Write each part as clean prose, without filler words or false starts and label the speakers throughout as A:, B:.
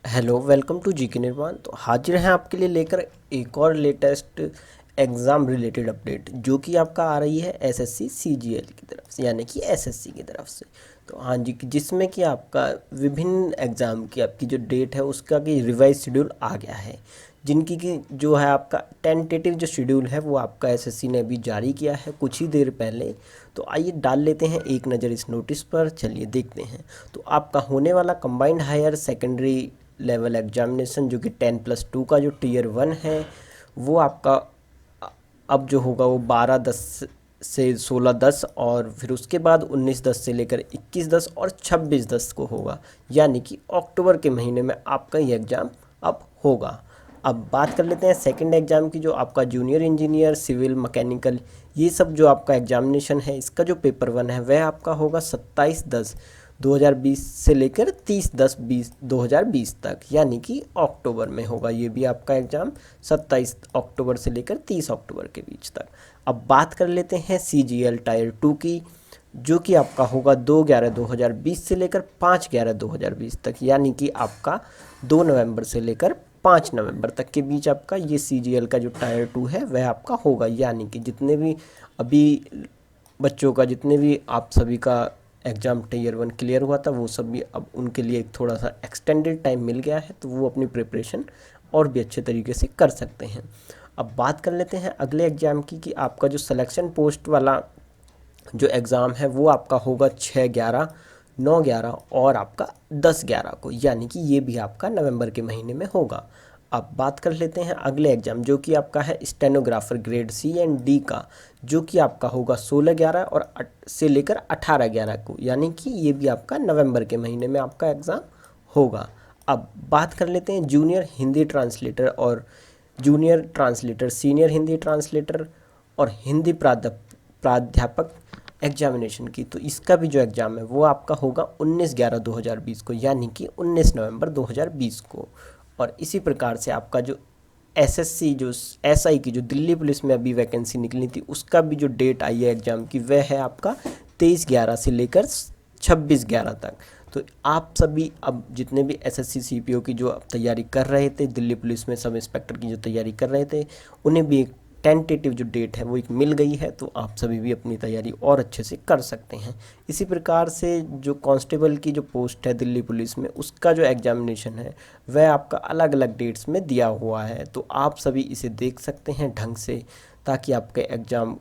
A: Hello, welcome to GK निर्माण। तो हाजिर हैं आपके लिए लेकर एक और लेटेस्ट एग्ज़ाम रिलेटेड अपडेट, जो कि आपका आ रही है एसएससी सीजीएल की तरफ से, यानी कि एसएससी की तरफ से। तो हाँ जी, जिसमें कि आपका विभिन्न एग्ज़ाम की आपकी जो डेट है उसका कि रिवाइज शेड्यूल आ गया है, जिनकी की जो है आपका टेंटेटिव जो शेड्यूल है वो आपका एसएससी ने अभी जारी किया है कुछ ही देर पहले। तो आइए डाल लेते हैं एक नज़र इस नोटिस पर, चलिए देखते हैं। तो आपका होने वाला combined higher secondary level examination, जो कि 10+2 का जो टियर 1 है, वो आपका अब जो होगा वो 12/10 से 16/10, और फिर उसके बाद 19/10 से लेकर 21/10 और 26/10 को होगा, यानी कि अक्टूबर के महीने में आपका ये एग्ज़ाम अब होगा। अब बात कर लेते हैं सेकंड एग्ज़ाम की, जो आपका जूनियर इंजीनियर सिविल मैकेनिकल, ये सब जो आपका एग्जामिनेशन है, इसका जो पेपर 1 है वह आपका होगा 27/10/2020 से लेकर 30/10/2020 तक, यानी कि अक्टूबर में होगा ये भी आपका एग्ज़ाम, 27 अक्टूबर से लेकर 30 अक्टूबर के बीच तक। अब बात कर लेते हैं सीजीएल टायर 2 की, जो कि आपका होगा 2/11/2020 से लेकर 5/11/2020 तक, यानी कि आपका 2 नवंबर से लेकर 5 नवंबर तक के बीच आपका ये सीजीएल का जो टायर 2 है वह आपका होगा। यानी कि जितने भी अभी बच्चों का, जितने भी आप सभी का एग्ज़ाम टियर 1 क्लियर हुआ था, वो सब भी अब उनके लिए एक थोड़ा सा एक्सटेंडेड टाइम मिल गया है, तो वो अपनी प्रिपरेशन और भी अच्छे तरीके से कर सकते हैं। अब बात कर लेते हैं अगले एग्ज़ाम की, कि आपका जो सिलेक्शन पोस्ट वाला जो एग्ज़ाम है वो आपका होगा 6/11, 9/11 और आपका 10/11 को, यानी कि ये भी आपका नवंबर के महीने में होगा। अब बात कर लेते हैं अगले एग्ज़ाम, जो कि आपका है stenographer grade C and D का, जो कि आपका होगा 16/11 और से लेकर 18/11 को, यानी कि ये भी आपका नवंबर के महीने में आपका एग्ज़ाम होगा। अब बात कर लेते हैं जूनियर हिंदी ट्रांसलेटर और junior translator, senior Hindi translator और हिंदी प्राध्यापक एग्जामिनेशन की। तो इसका भी जो एग्ज़ाम है वो आपका होगा 19/11/2020 को, यानी कि 19 नवंबर 2020 को। और इसी प्रकार से आपका जो एसएससी जो एसआई की जो दिल्ली पुलिस में अभी वैकेंसी निकली थी, उसका भी जो डेट आई है एग्ज़ाम की, वह है आपका 23/11 से लेकर 26/11 तक। तो आप सभी अब जितने भी एसएससी सीपीओ की जो तैयारी कर रहे थे, दिल्ली पुलिस में सब इंस्पेक्टर की जो तैयारी कर रहे थे, उन्हें भी एक टेंटेटिव जो डेट है वो एक मिल गई है, तो आप सभी भी अपनी तैयारी और अच्छे से कर सकते हैं। इसी प्रकार से जो कांस्टेबल की जो पोस्ट है दिल्ली पुलिस में, उसका जो एग्जामिनेशन है वह आपका अलग अलग डेट्स में दिया हुआ है, तो आप सभी इसे देख सकते हैं ढंग से, ताकि आपके एग्ज़ाम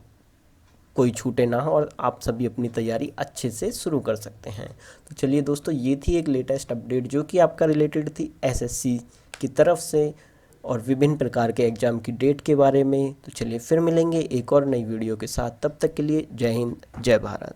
A: कोई छूटे ना हो और आप सभी अपनी तैयारी अच्छे से शुरू कर सकते हैं। तो चलिए दोस्तों, ये थी एक लेटेस्ट अपडेट जो कि आपका रिलेटेड थी एसएससी की तरफ से और विभिन्न प्रकार के एग्ज़ाम की डेट के बारे में। तो चलिए फिर मिलेंगे एक और नई वीडियो के साथ, तब तक के लिए जय हिंद, जय भारत।